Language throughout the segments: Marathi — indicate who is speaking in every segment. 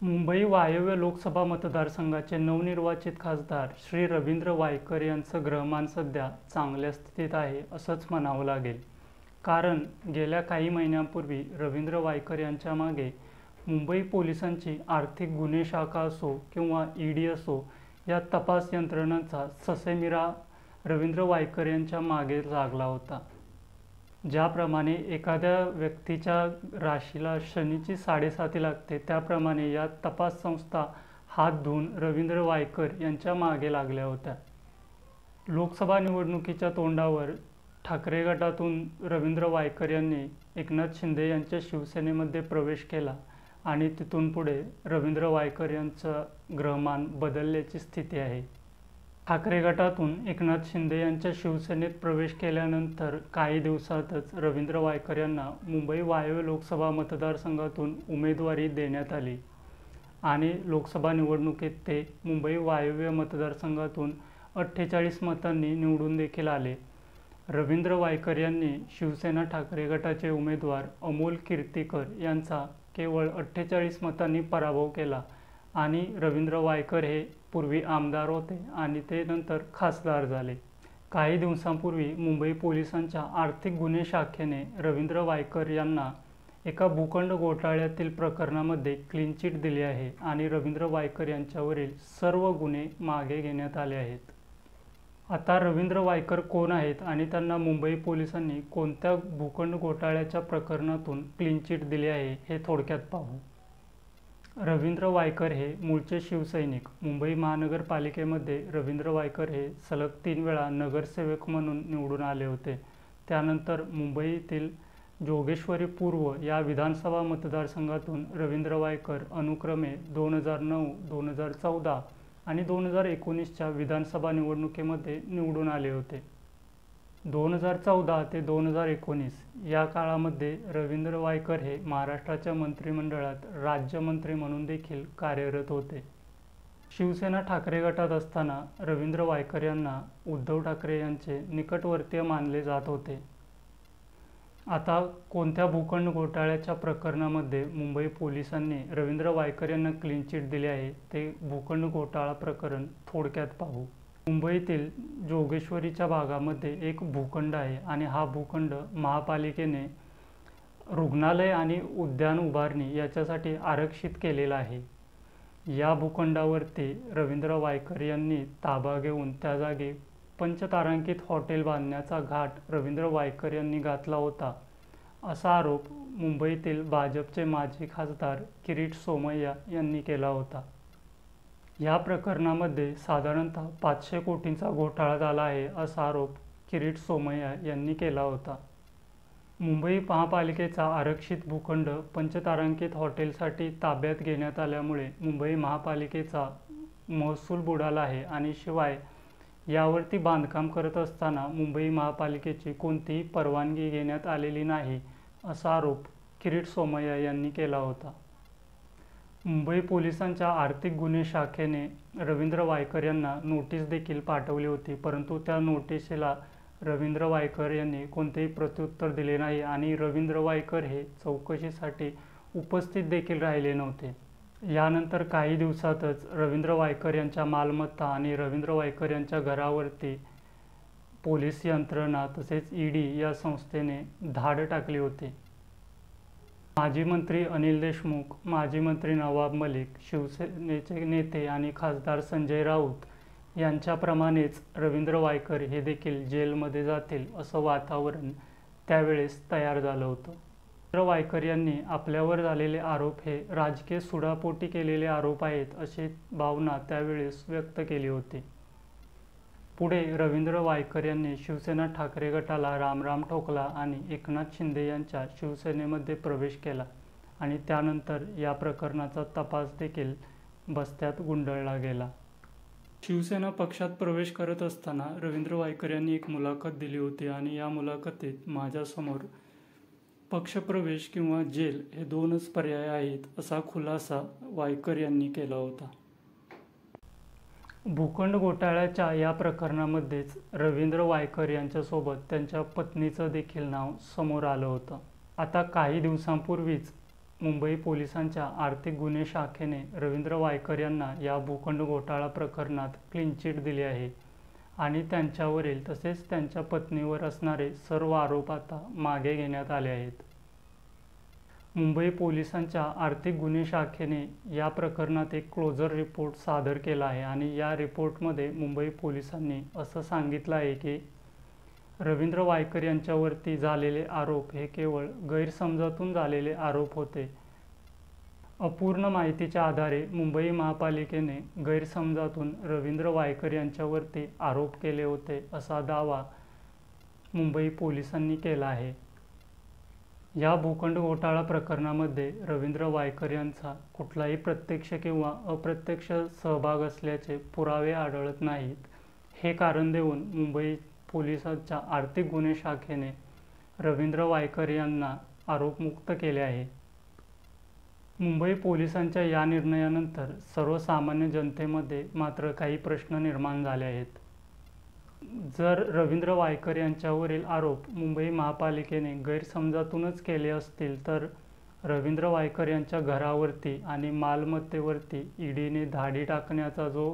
Speaker 1: मुंबई वायव्य लोकसभा मतदारसंघाचे नवनिर्वाचित खासदार श्री रवींद्र वायकर यांचं ग्रहमान सध्या चांगल्या स्थितीत आहे असंच म्हणावं लागेल. कारण गेल्या काही महिन्यांपूर्वी रवींद्र वायकर यांच्या मागे मुंबई पोलिसांची आर्थिक गुन्हे शाखा असो किंवा ईडी असो या तपास यंत्रणांचा ससेमिरा रवींद्र वायकर यांच्या मागे लागला होता. ज्याप्रमाणे एखाद्या व्यक्तीच्या राशीला शनीची साडेसाती लागते त्याप्रमाणे या तपास संस्था हात धुवून रवींद्र वायकर यांच्या मागे लागल्या होत्या. लोकसभा निवडणुकीच्या तोंडावर ठाकरे गटातून रवींद्र वायकर यांनी एकनाथ शिंदे यांच्या शिवसेनेमध्ये प्रवेश केला आणि तिथून पुढे रवींद्र वायकर यांचं ग्रहमान बदलल्याची स्थिती आहे. ठाकरे गटातून एकनाथ शिंदे यांच्या शिवसेनेत प्रवेश केल्यानंतर काही दिवसातच रवींद्र वायकर यांना मुंबई वायव्य लोकसभा मतदारसंघातून उमेदवारी देण्यात आली आणि लोकसभा निवडणुकीत ते मुंबई वायव्य मतदारसंघातून 48 मतांनी निवडून देखील आले. रवींद्र वायकर यांनी शिवसेना ठाकरे गटाचे उमेदवार अमोल कीर्तीकर यांचा केवळ 48 मतांनी पराभव केला आणि रवींद्र वायकर हे पूर्वी आमदार होते आणि ते नंतर खासदार झाले. काही दिवसांपूर्वी मुंबई पोलिसांच्या आर्थिक गुन्हे शाखेने रवींद्र वायकर यांना एका भूखंड घोटाळ्यातील प्रकरणामध्ये क्लीन चिट दिली आहे आणि रवींद्र वायकर यांच्यावरील सर्व गुन्हे मागे घेण्यात आले आहेत. आता रवींद्र वायकर कोण आहेत आणि त्यांना मुंबई पोलिसांनी कोणत्या भूखंड घोटाळ्याच्या प्रकरणातून क्लीन चिट दिली आहे हे थोडक्यात पाहू. रवींद्र वायकर हे मूळचे शिवसैनिक. मुंबई महानगरपालिकेमध्ये रवींद्र वायकर हे सलग 3 वेळा नगरसेवक म्हणून निवडून आले होते. त्यानंतर मुंबईतील जोगेश्वरी पूर्व या विधानसभा मतदारसंघातून रवींद्र वायकर अनुक्रमे 2009, 2014 आणि 2019च्या विधानसभा निवडणुकीमध्ये निवडून आले होते. 2014 ते 2019 या काळामध्ये रवींद्र वायकर हे महाराष्ट्राच्या मंत्रिमंडळात राज्यमंत्री म्हणून देखील कार्यरत होते. शिवसेना ठाकरे गटात असताना रवींद्र वायकर यांना उद्धव ठाकरे यांचे निकटवर्तीय मानले जात होते. आता कोणत्या भूखंड घोटाळ्याच्या प्रकरणामध्ये मुंबई पोलिसांनी रवींद्र वायकर यांना क्लीन चिट दिली आहे ते भूखंड घोटाळा प्रकरण थोडक्यात पाहू. मुंबईतील जोगेश्वरीच्या भागामध्ये एक भूखंड आहे आणि हा भूखंड महापालिकेने रुग्णालय आणि उद्यान उभारणी याच्यासाठी आरक्षित केलेला आहे. या भूखंडावरती रवींद्र वायकर यांनी ताबा घेऊन त्या जागी पंचतारांकित हॉटेल बांधण्याचा घाट रवींद्र वायकर यांनी घातला होता असा आरोप मुंबईतील भाजपचे माजी खासदार किरीट सोमय्या यांनी केला होता. या प्रकरणामध्ये साधारणतः 500 कोटींचा घोटाळा झाला आहे असा आरोप किरीट सोमय्या यांनी केला होता. मुंबई महापालिकेचा आरक्षित भूखंड पंचतारांकित हॉटेलसाठी ताब्यात घेण्यात आल्यामुळे मुंबई महापालिकेचा महसूल बुडाला आहे आणि शिवाय यावरती बांधकाम करत असताना मुंबई महापालिकेची कोणतीही परवानगी घेण्यात आलेली नाही असा आरोप किरीट सोमय्या यांनी केला होता. मुंबई पोलिसांच्या आर्थिक गुन्हे शाखेने रवींद्र वायकर यांना नोटीस देखील पाठवली होती, परंतु त्या नोटीसला रवींद्र वायकर यांनी कोणतेही प्रत्युत्तर दिले नाही आणि रवींद्र वायकर हे चौकशीसाठी उपस्थित देखील राहिले नव्हते. यानंतर काही दिवसातच रवींद्र वायकर यांच्या मालमत्ता आणि रवींद्र वायकर यांच्या घरावरती पोलीस यंत्रणा तसेच ईडी या संस्थेने धाड टाकली होती. माजी मंत्री अनिल देशमुख, माजी मंत्री नवाब मलिक, शिवसेनेचे नेते आणि खासदार संजय राऊत यांच्याप्रमाणेच रवींद्र वायकर हे देखील जेलमध्ये जातील असं वातावरण त्यावेळेस तयार झालं होतं. रवींद्र वायकर यांनी आपल्यावर झालेले आरोप हे राजकीय सुडापोटी केलेले आरोप आहेत अशी भावना त्यावेळेस व्यक्त केली होती. पुढे रवींद्र वायकर यांनी शिवसेना ठाकरे गटाला रामराम ठोकला आणि एकनाथ शिंदे यांच्या शिवसेनेमध्ये प्रवेश केला आणि त्यानंतर या प्रकरणाचा तपास देखील बस्त्यात गुंडाळला गेला. शिवसेना पक्षात प्रवेश करत असताना रवींद्र वायकर यांनी एक मुलाखत दिली होती आणि या मुलाखतीत माझ्यासमोर पक्षप्रवेश किंवा जेल हे 2च पर्याय आहेत असा खुलासा वायकर यांनी केला होता. भूखंड घोटाळ्याच्या या प्रकरणामध्येच रवींद्र वायकर यांच्यासोबत त्यांच्या पत्नीचं देखील नाव समोर आलं होतं. आता काही दिवसांपूर्वीच मुंबई पोलिसांच्या आर्थिक गुन्हे शाखेने रवींद्र वायकर यांना या भूखंड घोटाळा प्रकरणात क्लीन चिट दिली आहे आणि त्यांच्यावरील तसेच त्यांच्या पत्नीवर असणारे सर्व आरोप आता मागे घेण्यात आले आहेत. मुंबई पोलिसांच्या आर्थिक गुन्हे शाखेने या प्रकरणात एक क्लोजर रिपोर्ट सादर केला आहे आणि या रिपोर्टमध्ये मुंबई पोलिसांनी असं सांगितलं आहे की रवींद्र वायकर यांच्यावरती झालेले आरोप हे केवळ गैरसमजातून झालेले आरोप होते. अपूर्ण माहितीच्या आधारे मुंबई महापालिकेने गैरसमजातून रवींद्र वायकर यांच्यावरती आरोप केले होते असा दावा मुंबई पोलिसांनी केला आहे. या भूखंड घोटाळा प्रकरणामध्ये रवींद्र वायकर यांचा कुठलाही प्रत्यक्ष किंवा अप्रत्यक्ष सहभाग असल्याचे पुरावे आढळत नाहीत. हे कारण देऊन मुंबई पोलिसांच्या आर्थिक गुन्हे शाखेने रवींद्र वायकर यांना आरोपमुक्त केले आहे. मुंबई पोलिसांच्या या निर्णयानंतर सर्वसामान्य जनतेमध्ये मात्र काही प्रश्न निर्माण झाले आहेत. जर रवींद्र वायकर यांच्यावरील आरोप मुंबई महापालिकेने गैरसमजातूनच केले असतील तर रवींद्र वायकर यांच्या घरावरती आणि मालमत्तेवरती ईडीने धाडी टाकण्याचा जो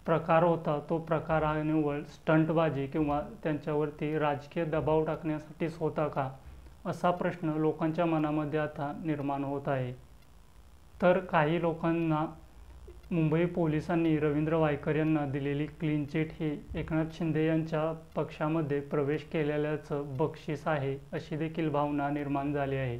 Speaker 1: प्रकार होता तो प्रकार हा निव्वळ स्टंटबाजी किंवा त्यांच्यावरती राजकीय दबाव टाकण्यासाठीच होता का, असा प्रश्न लोकांच्या मनामध्ये आता निर्माण होत आहे. तर काही लोकांना मुंबई पोलिसांनी रवींद्र वायकर यांना दिलेली क्लीन चिट ही एकनाथ शिंदे यांच्या पक्षामध्ये प्रवेश केलेल्याचं बक्षीस आहे अशी देखील भावना निर्माण झाली आहे.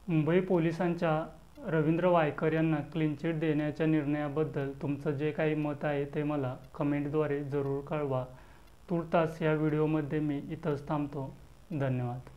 Speaker 1: मुंबई पोलिसांच्या रवींद्र वायकर यांना क्लीन चिट देण्याच्या निर्णयाबद्दल तुमचं जे काही मत आहे ते मला कमेंटद्वारे जरूर कळवा. तूर्तास या व्हिडिओमध्ये मी इथंच थांबतो. धन्यवाद.